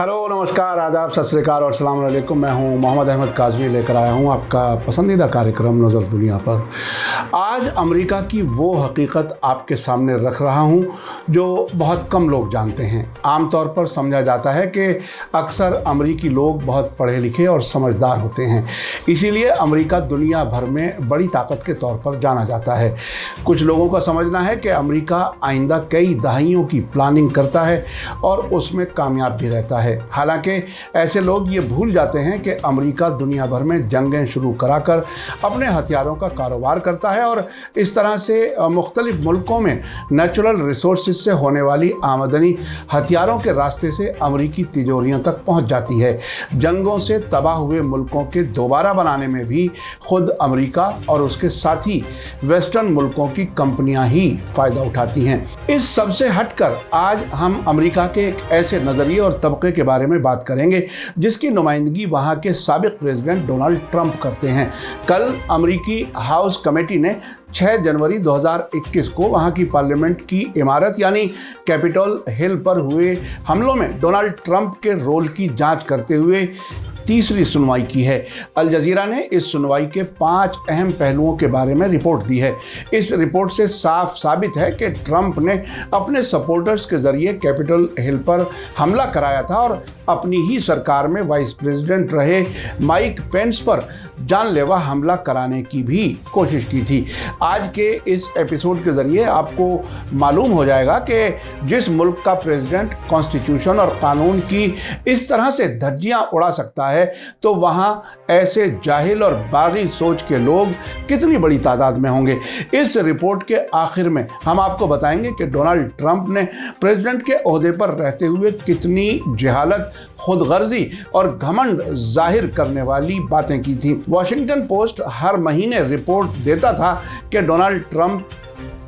Hello, नमस्कार, आदाब, सत श्री अकाल और अस्सलाम वालेकुम। मैं हूं मोहम्मद अहमद काज़मी, लेकर आया हूं आपका पसंदीदा कार्यक्रम नज़र दुनिया पर। आज अमेरिका की वो हकीकत आपके सामने रख रहा हूं जो बहुत कम लोग जानते हैं। आमतौर पर समझा जाता है कि अक्सर अमेरिकी लोग बहुत पढ़े लिखे और समझदार होते हैं, इसीलिए अमेरिका दुनिया भर में बड़ी ताकत के तौर पर जाना जाता है। कुछ लोगों का समझना है कि अमेरिका आइंदा कई दहाइयों की प्लानिंग करता है और उसमें कामयाब भी रहता है। हालांकि ऐसे लोग ये भूल जाते हैं कि अमेरिका दुनिया भर में जंगें शुरू कराकर अपने हथियारों का कारोबार करता है और इस तरह से मुख्तलिफ मुल्कों में नेचुरल रिसोर्सेज से होने वाली आमदनी हथियारों के रास्ते से अमेरिकी तिजोरियों तक पहुंच जाती है। जंगों से तबाह हुए मुल्कों के दोबारा बनाने में भी खुद अमेरिका और उसके साथी वेस्टर्न मुल्कों की कंपनियां ही फ़ायदा उठाती हैं। इस सबसे हटकर आज हम अमेरिका के एक ऐसे नज़रिए और तबके के बारे में बात करेंगे जिसकी नुमाइंदगी वहां के साबिक प्रेसिडेंट डोनाल्ड ट्रंप करते हैं। कल अमेरिकी हाउस कमेटी ने 6 जनवरी 2021 को वहां की पार्लियामेंट की इमारत यानी कैपिटल हिल पर हुए हमलों में डोनाल्ड ट्रंप के रोल की जांच करते हुए तीसरी सुनवाई की है। अल जजीरा ने इस सुनवाई के 5 अहम पहलुओं के बारे में रिपोर्ट दी है। इस रिपोर्ट से साफ साबित है कि ट्रंप ने अपने सपोर्टर्स के जरिए कैपिटल हिल पर हमला कराया था और अपनी ही सरकार में वाइस प्रेसिडेंट रहे माइक पेंस पर जानलेवा हमला कराने की भी कोशिश की थी। आज के इस एपिसोड के ज़रिए आपको मालूम हो जाएगा कि जिस मुल्क का प्रेसिडेंट कॉन्स्टिट्यूशन और कानून की इस तरह से धज्जियां उड़ा सकता है तो वहाँ ऐसे जाहिल और बागी सोच के लोग कितनी बड़ी तादाद में होंगे। इस रिपोर्ट के आखिर में हम आपको बताएंगे कि डोनाल्ड ट्रंप ने प्रेसिडेंट के ओहदे पर रहते हुए कितनी जहालत, खुदगर्जी और घमंड जाहिर करने वाली बातें की थी। वॉशिंगटन पोस्ट हर महीने रिपोर्ट देता था कि डोनाल्ड ट्रंप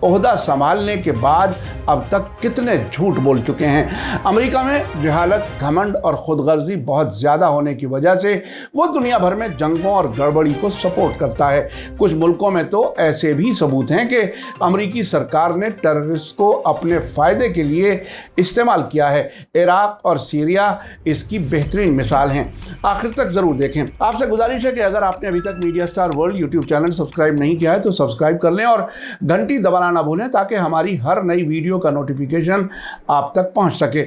ओहदा संभालने के बाद अब तक कितने झूठ बोल चुके हैं। अमेरिका में जहालत, घमंड और खुदगर्जी बहुत ज़्यादा होने की वजह से वो दुनिया भर में जंगों और गड़बड़ी को सपोर्ट करता है। कुछ मुल्कों में तो ऐसे भी सबूत हैं कि अमेरिकी सरकार ने टेररिस्ट को अपने फ़ायदे के लिए इस्तेमाल किया है। इराक और सीरिया इसकी बेहतरीन मिसाल हैं। आखिर तक ज़रूर देखें। आपसे गुजारिश है कि अगर आपने अभी तक media star world YouTube channel subscribe नहीं किया है तो सब्सक्राइब कर लें और घंटी दबाना ना भूलें ताकि हमारी हर नई वीडियो का नोटिफिकेशन आप तक पहुंच सके।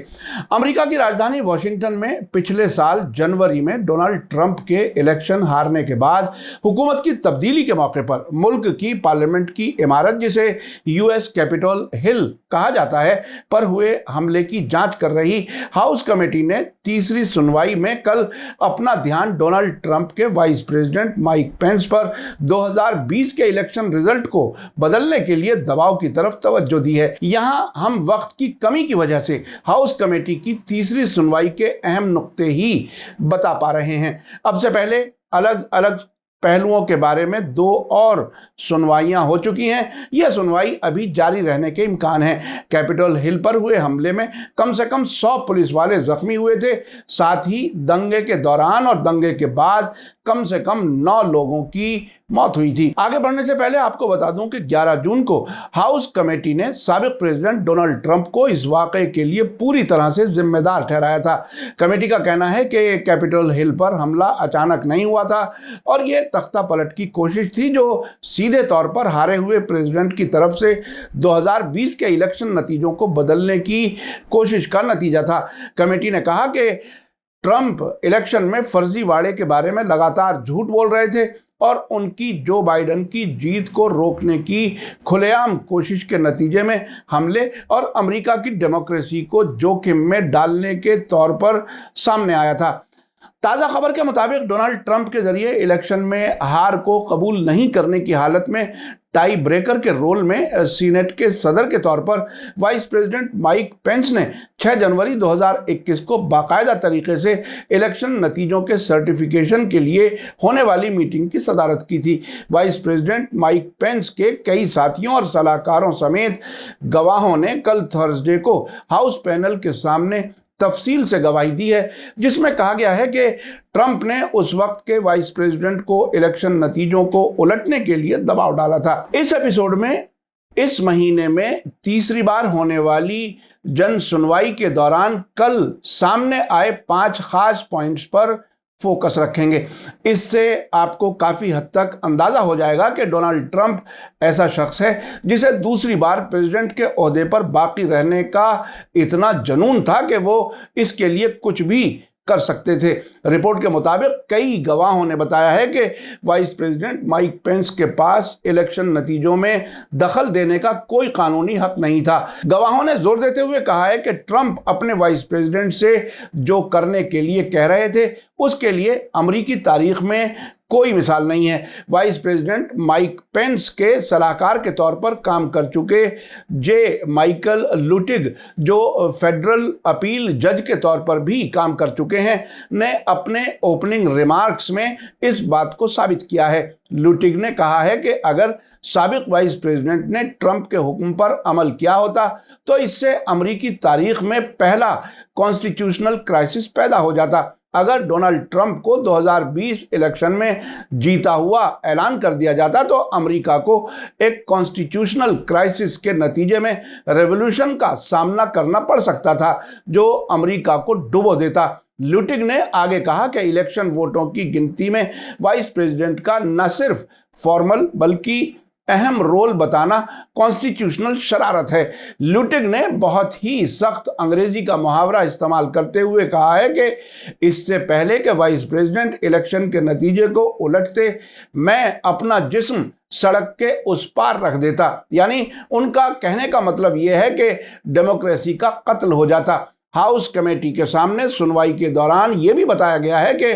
अमेरिका की राजधानी वॉशिंगटन में पिछले साल जनवरी में डोनाल्ड ट्रंप के इलेक्शन हारने के बाद हुकूमत की तब्दीली के मौके पर मुल्क की पार्लियामेंट की इमारत, जिसे यूएस कैपिटल हिल कहा जाता है, पर हुए हमले की जांच कर रही हाउस कमेटी ने तीसरी सुनवाई में कल अपना ध्यान डोनाल्ड ट्रंप के वाइस प्रेसिडेंट माइक पेंस पर 2020 के इलेक्शन रिजल्ट को बदलने के लिए दबाव की तरफ तवज्जो दी है। यहां हम वक्त की कमी की वजह से हाउस कमेटी की तीसरी सुनवाई के अहम नुक्ते ही बता पा रहे हैं। अब से पहले अलग अलग पहलुओं के बारे में 2 और सुनवाइयां हो चुकी हैं। यह सुनवाई अभी जारी रहने के इम्कान है। कैपिटल हिल पर हुए हमले में कम से कम 100 पुलिस वाले जख्मी हुए थे। साथ ही दंगे के दौरान और दंगे के बाद कम से कम 9 लोगों की मौत हुई थी। आगे बढ़ने से पहले आपको बता दूं कि 11 जून को हाउस कमेटी ने साबिक प्रेसिडेंट डोनाल्ड ट्रंप को इस वाक़े के लिए पूरी तरह से जिम्मेदार ठहराया था। कमेटी का कहना है कि कैपिटल हिल पर हमला अचानक नहीं हुआ था और ये तख्ता पलट की कोशिश थी जो सीधे तौर पर हारे हुए प्रेसिडेंट की तरफ से 2020 के इलेक्शन नतीजों को बदलने की कोशिश का नतीजा था। कमेटी ने कहा कि ट्रंप इलेक्शन में फर्जीवाड़े के बारे में लगातार झूठ बोल रहे थे और उनकी जो बाइडेन की जीत को रोकने की खुलेआम कोशिश के नतीजे में हमले और अमेरिका की डेमोक्रेसी को जोखिम में डालने के तौर पर सामने आया था। ताज़ा खबर के मुताबिक डोनाल्ड ट्रंप के जरिए इलेक्शन में हार को कबूल नहीं करने की हालत में टाई ब्रेकर के रोल में सीनेट के सदर के तौर पर वाइस प्रेसिडेंट माइक पेंस ने 6 जनवरी 2021 को बाकायदा तरीके से इलेक्शन नतीजों के सर्टिफिकेशन के लिए होने वाली मीटिंग की सदारत की थी। वाइस प्रेसिडेंट माइक पेंस के कई साथियों और सलाहकारों समेत गवाहों ने कल थर्सडे को हाउस पैनल के सामने तफसील से गवाही दी है, जिसमें कहा गया है कि ट्रंप ने उस वक्त के वाइस प्रेसिडेंट को इलेक्शन नतीजों को उलटने के लिए दबाव डाला था। इस एपिसोड में इस महीने में तीसरी बार होने वाली जन सुनवाई के दौरान कल सामने आए 5 खास पॉइंट्स पर फोकस रखेंगे। इससे आपको काफ़ी हद तक अंदाज़ा हो जाएगा कि डोनाल्ड ट्रंप ऐसा शख्स है जिसे दूसरी बार प्रेसिडेंट के ओहदे पर बाकी रहने का इतना जुनून था कि वो इसके लिए कुछ भी कर सकते थे। रिपोर्ट के मुताबिक कई गवाहों ने बताया है कि वाइस प्रेसिडेंट माइक पेंस के पास इलेक्शन नतीजों में दखल देने का कोई कानूनी हक नहीं था। गवाहों ने जोर देते हुए कहा है कि ट्रंप अपने वाइस प्रेसिडेंट से जो करने के लिए कह रहे थे उसके लिए अमेरिकी तारीख में कोई मिसाल नहीं है। वाइस प्रेसिडेंट माइक पेंस के सलाहकार के तौर पर काम कर चुके जे माइकल लुटिग, जो फेडरल अपील जज के तौर पर भी काम कर चुके हैं, ने अपने ओपनिंग रिमार्क्स में इस बात को साबित किया है। लुटिग ने कहा है कि अगर साबिक वाइस प्रेसिडेंट ने ट्रंप के हुक्म पर अमल किया होता तो इससे अमेरिकी तारीख में पहला कॉन्स्टिट्यूशनल क्राइसिस पैदा हो जाता। अगर डोनाल्ड ट्रंप को 2020 इलेक्शन में जीता हुआ ऐलान कर दिया जाता तो अमेरिका को एक कॉन्स्टिट्यूशनल क्राइसिस के नतीजे में रेवोल्यूशन का सामना करना पड़ सकता था जो अमेरिका को डुबो देता। लुटिग ने आगे कहा कि इलेक्शन वोटों की गिनती में वाइस प्रेसिडेंट का न सिर्फ फॉर्मल बल्कि अहम रोल बताना कॉन्स्टिट्यूशनल शरारत है। लुटिग ने बहुत ही सख्त अंग्रेजी का मुहावरा इस्तेमाल करते हुए कहा है कि इससे पहले कि वाइस प्रेसिडेंट इलेक्शन के नतीजे को उलटते मैं अपना जिस्म सड़क के उस पार रख देता। यानी उनका कहने का मतलब यह है कि डेमोक्रेसी का कत्ल हो जाता। हाउस कमेटी के सामने सुनवाई के दौरान यह भी बताया गया है कि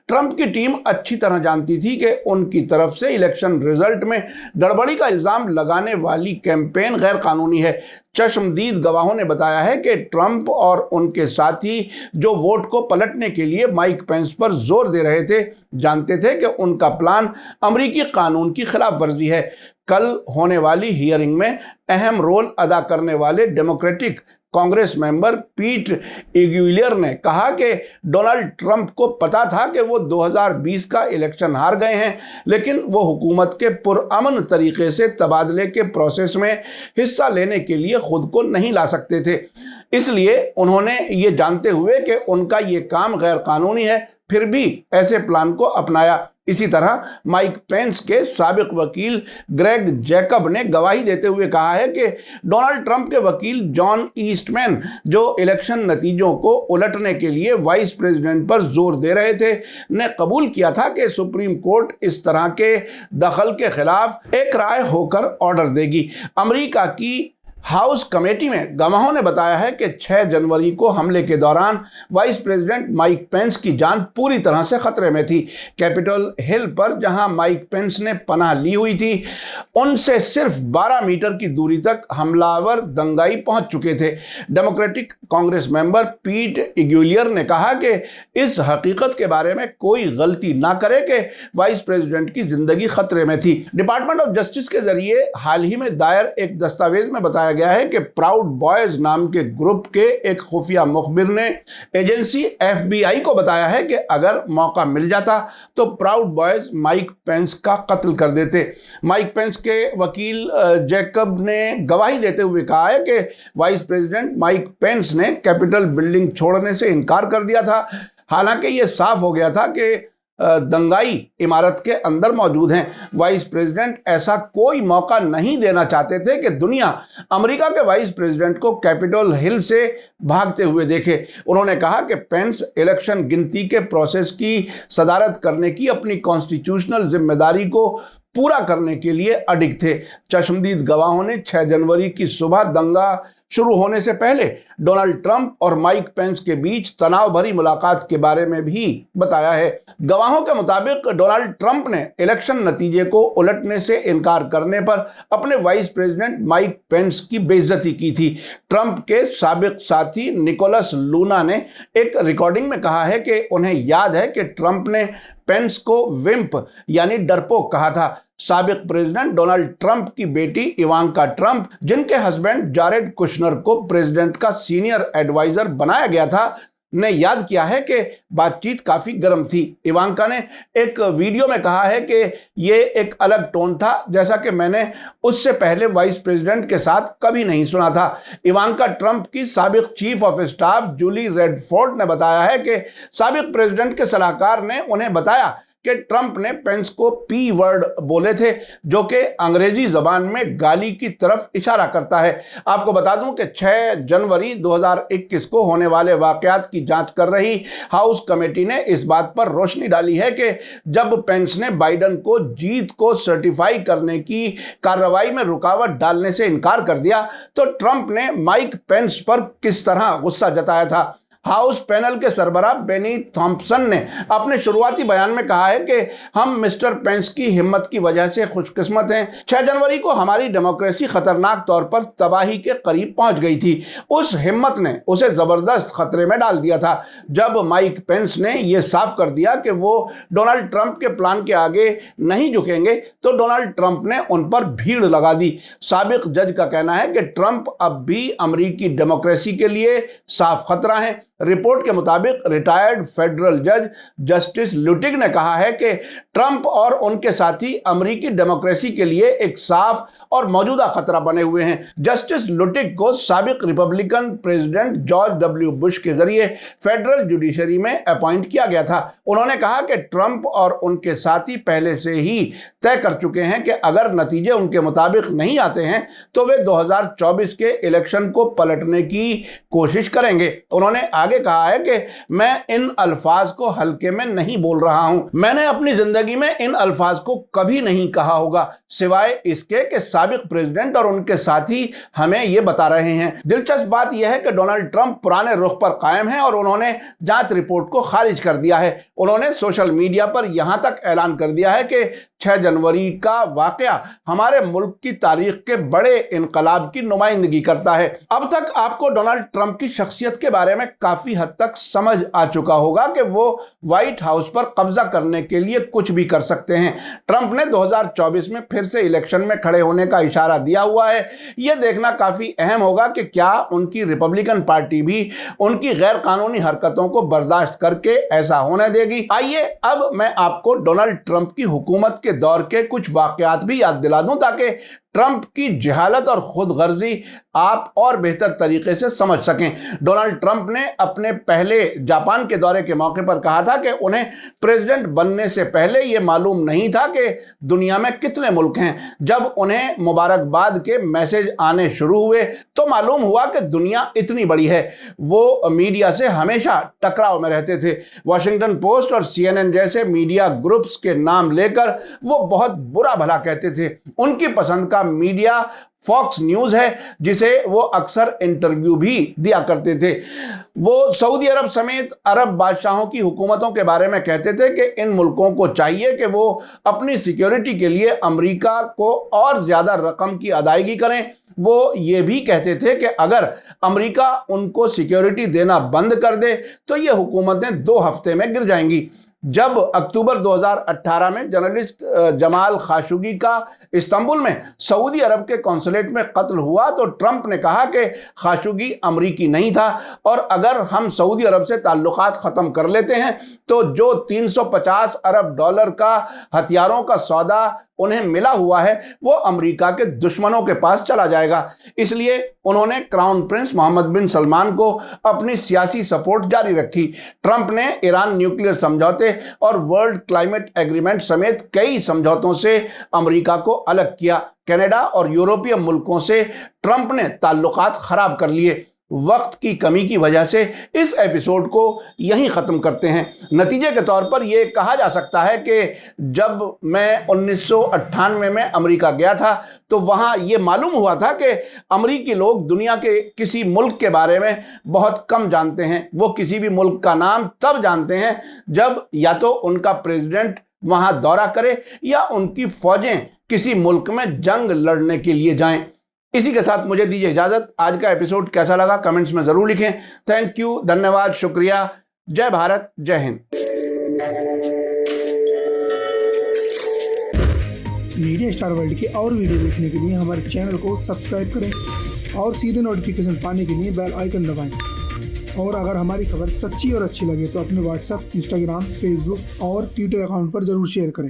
ट्रंप की टीम अच्छी तरह जानती थी कि उनकी तरफ से इलेक्शन रिजल्ट में गड़बड़ी का इल्जाम लगाने वाली कैंपेन गैर कानूनी है। चश्मदीद गवाहों ने बताया है कि ट्रंप और उनके साथी जो वोट को पलटने के लिए माइक पेंस पर जोर दे रहे थे जानते थे कि उनका प्लान अमेरिकी कानून की खिलाफ वर्जी है। कल होने वाली हियरिंग में अहम रोल अदा करने वाले डेमोक्रेटिक कांग्रेस मेंबर पीट इग्यूलियर ने कहा कि डोनाल्ड ट्रंप को पता था कि वो 2020 का इलेक्शन हार गए हैं, लेकिन वो हुकूमत के पुरअमन तरीके से तबादले के प्रोसेस में हिस्सा लेने के लिए खुद को नहीं ला सकते थे। इसलिए उन्होंने ये जानते हुए कि उनका ये काम गैर कानूनी है फिर भी ऐसे प्लान को अपनाया। इसी तरह माइक पेंस के साबिक वकील ग्रेग जैकब ने गवाही देते हुए कहा है कि डोनाल्ड ट्रंप के वकील जॉन ईस्टमैन, जो इलेक्शन नतीजों को उलटने के लिए वाइस प्रेसिडेंट पर जोर दे रहे थे, ने कबूल किया था कि सुप्रीम कोर्ट इस तरह के दखल के खिलाफ एक राय होकर ऑर्डर देगी। अमेरिका की हाउस कमेटी में गवाहों ने बताया है कि 6 जनवरी को हमले के दौरान वाइस प्रेसिडेंट माइक पेंस की जान पूरी तरह से खतरे में थी। कैपिटल हिल पर जहां माइक पेंस ने पनाह ली हुई थी उनसे सिर्फ 12 मीटर की दूरी तक हमलावर दंगाई पहुंच चुके थे। डेमोक्रेटिक कांग्रेस मेंबर पीट इग्यूलियर ने कहा कि इस हकीकत के बारे में कोई गलती ना करे कि वाइस प्रेसिडेंट की जिंदगी खतरे में थी। डिपार्टमेंट ऑफ जस्टिस के जरिए हाल ही में दायर एक दस्तावेज में बताया गया है कि प्राउड बॉयज नाम के ग्रुप के एक खुफिया मुखबिर ने एजेंसी FBI को बताया है कि अगर मौका मिल जाता तो प्राउड बॉयज माइक पेंस का कत्ल कर देते। माइक पेंस के वकील जैकब ने गवाही देते हुए कहा है कि वाइस प्रेसिडेंट माइक पेंस ने कैपिटल बिल्डिंग छोड़ने से इनकार कर दिया था, हालांकि यह साफ हो गया था कि दंगाई इमारत के अंदर मौजूद हैं। वाइस प्रेसिडेंट ऐसा कोई मौका नहीं देना चाहते थे कि दुनिया अमेरिका के वाइस प्रेसिडेंट को कैपिटल हिल से भागते हुए देखे। उन्होंने कहा कि पेंस इलेक्शन गिनती के प्रोसेस की सदारत करने की अपनी कॉन्स्टिट्यूशनल जिम्मेदारी को पूरा करने के लिए अडिग थे। चश्मदीद गवाहों ने 6 जनवरी की सुबह दंगा शुरू होने से पहले डोनाल्ड ट्रंप और माइक पेंस के बीच तनाव भरी मुलाकात के बारे में भी बताया है। गवाहों के मुताबिक डोनाल्ड ट्रंप ने इलेक्शन नतीजे को उलटने से इनकार करने पर अपने वाइस प्रेसिडेंट माइक पेंस की बेइज्जती की थी। ट्रंप के साबिक साथी निकोलस लूना ने एक रिकॉर्डिंग में कहा है कि उन्हें याद है कि ट्रंप ने पेंस को विम्प यानी डरपोक कहा था। साबिक प्रेसिडेंट डोनाल्ड ट्रंप की बेटी इवांका ट्रंप, जिनके हस्बैंड जारेड कुशनर को प्रेसिडेंट का सीनियर एडवाइजर बनाया गया था, ने याद किया है कि बातचीत काफ़ी गर्म थी। इवांका ने एक वीडियो में कहा है कि ये एक अलग टोन था, जैसा कि मैंने उससे पहले वाइस प्रेसिडेंट के साथ कभी नहीं सुना था। इवांका ट्रंप की साबिक chief of staff Julie Redford ने बताया है कि साबिक प्रेसिडेंट के सलाहकार ने उन्हें बताया कि ट्रंप ने पेंस को पी वर्ड बोले थे, जो कि अंग्रेजी जबान में गाली की तरफ इशारा करता है। आपको बता दूं कि 6 जनवरी 2021 को होने वाले वाकयात की जांच कर रही हाउस कमेटी ने इस बात पर रोशनी डाली है कि जब पेंस ने बाइडेन को जीत को सर्टिफाई करने की कार्रवाई में रुकावट डालने से इनकार कर दिया तो ट्रंप ने माइक पेंस पर किस तरह गुस्सा जताया था। हाउस पैनल के सरबराह बेनी थॉम्पसन ने अपने शुरुआती बयान में कहा है कि हम मिस्टर पेंस की हिम्मत की वजह से खुशकिस्मत हैं। 6 जनवरी को हमारी डेमोक्रेसी खतरनाक तौर पर तबाही के करीब पहुंच गई थी। उस हिम्मत ने उसे जबरदस्त खतरे में डाल दिया था। जब माइक पेंस ने यह साफ कर दिया कि वो डोनाल्ड ट्रंप के प्लान के आगे नहीं झुकेंगे तो डोनाल्ड ट्रंप ने उन पर भीड़ लगा दी। साबिक जज का कहना है कि ट्रंप अब भी अमेरिकी डेमोक्रेसी के लिए साफ खतरा है। रिपोर्ट के मुताबिक रिटायर्ड फेडरल जज जस्टिस लुटिग ने कहा है कि ट्रंप और उनके साथी अमेरिकी डेमोक्रेसी के लिए एक साफ और मौजूदा खतरा बने हुए हैं। जस्टिस लुटिग को साबिक Republican president George W Bush के जरिए फेडरल जुडिशरी में अपॉइंट किया गया था। उन्होंने कहा कि ट्रंप और उनके साथी पहले से ही तय कर चुके हैं कि अगर नतीजे उनके मुताबिक नहीं आते हैं तो वे 2024 के इलेक्शन को पलटने की कोशिश करेंगे। उन्होंने आगे कहा है कि मैं इन अल्फाज को हल्के में नहीं बोल रहा हूं। मैंने अपनी जिंदगी में इन अल्फाज को कभी नहीं कहा होगा, सिवाय इसके कि साबिक प्रेसिडेंट और उनके साथी हमें यह बता रहे हैं। दिलचस्प बात यह है कि डोनाल्ड ट्रंप पुराने रुख पर कायम हैं और उन्होंने जांच रिपोर्ट को खारिज कर दिया है। उन्होंने सोशल मीडिया पर यहां तक ऐलान कर दिया है कि 6 जनवरी का वाकया हमारे मुल्क की तारीख के बड़े इनकलाब की नुमाइंदगी करता है। अब तक आपको डोनाल्ड ट्रंप की शख्सियत के बारे में काफी हद तक समझ आ चुका होगा कि वो व्हाइट हाउस पर कब्जा करने के लिए कुछ भी कर सकते हैं। ट्रंप ने 2024 में फिर से इलेक्शन में खड़े होने का इशारा दिया हुआ है। यह देखना काफी अहम होगा कि क्या उनकी रिपब्लिकन पार्टी भी उनकी गैर कानूनी हरकतों को बर्दाश्त करके ऐसा होने देगी। आइए अब मैं आपको डोनाल्ड ट्रंप की हुकूमत के दौर के कुछ वाकयात भी याद दिला दूं ताकि ट्रंप की जहालत और खुदगर्जी आप और बेहतर तरीके से समझ सकें। डोनाल्ड ट्रंप ने अपने पहले जापान के दौरे के मौके पर कहा था कि उन्हें प्रेसिडेंट बनने से पहले यह मालूम नहीं था कि दुनिया में कितने मुल्क हैं। जब उन्हें मुबारकबाद के मैसेज आने शुरू हुए तो मालूम हुआ कि दुनिया इतनी बड़ी है। वो मीडिया से हमेशा टकराव में रहते थे। वॉशिंगटन पोस्ट और CNN जैसे मीडिया ग्रुप्स के नाम लेकर वो बहुत बुरा भला कहते थे। उनकी पसंद का मीडिया फॉक्स न्यूज़ है, जिसे वो अक्सर इंटरव्यू भी दिया करते थे। वो सऊदी अरब समेत अरब बादशाहों की हुकूमतों के बारे में कहते थे कि इन मुल्कों को चाहिए कि वो अपनी सिक्योरिटी के लिए अमेरिका को और ज़्यादा रकम की अदायगी करें। वो ये भी कहते थे कि अगर अमेरिका उनको सिक्योरिटी देना बंद कर दे तो ये हुकूमतें 2 हफ्ते में गिर जाएंगी। जब अक्टूबर 2018 में जर्नलिस्ट जमाल खाशोगी का इस्तांबुल में सऊदी अरब के कौंसलेट में कत्ल हुआ तो ट्रंप ने कहा कि खाशोगी अमरीकी नहीं था और अगर हम सऊदी अरब से ताल्लुकात ख़त्म कर लेते हैं तो जो 350 अरब डॉलर का हथियारों का सौदा उन्हें मिला हुआ है वो अमेरिका के दुश्मनों के पास चला जाएगा। इसलिए उन्होंने क्राउन प्रिंस मोहम्मद बिन सलमान को अपनी सियासी सपोर्ट जारी रखी। ट्रंप ने ईरान न्यूक्लियर समझौते और वर्ल्ड क्लाइमेट एग्रीमेंट समेत कई समझौतों से अमेरिका को अलग किया। कनाडा और यूरोपीय मुल्कों से ट्रंप ने ताल्लुकात खराब कर लिए। वक्त की कमी की वजह से इस एपिसोड को यहीं ख़त्म करते हैं। नतीजे के तौर पर यह कहा जा सकता है कि जब मैं 1998 में अमेरिका गया था तो वहाँ ये मालूम हुआ था कि अमेरिकी लोग दुनिया के किसी मुल्क के बारे में बहुत कम जानते हैं। वो किसी भी मुल्क का नाम तब जानते हैं जब या तो उनका प्रेसिडेंट वहाँ दौरा करे या उनकी फ़ौजें किसी मुल्क में जंग लड़ने के लिए जाएं। इसी के साथ मुझे दीजिए इजाज़त। आज का एपिसोड कैसा लगा कमेंट्स में ज़रूर लिखें। थैंक यू, धन्यवाद, शुक्रिया। जय भारत, जय हिंद। मीडिया स्टार वर्ल्ड के और वीडियो देखने के लिए हमारे चैनल को सब्सक्राइब करें और सीधे नोटिफिकेशन पाने के लिए बेल आइकन दबाएं। اور اگر ہماری خبر سچی اور اچھی لگے تو اپنے واٹس ایپ، انسٹاگرام، فیس بک اور ٹویٹر اکاؤنٹ پر ضرور شیئر کریں۔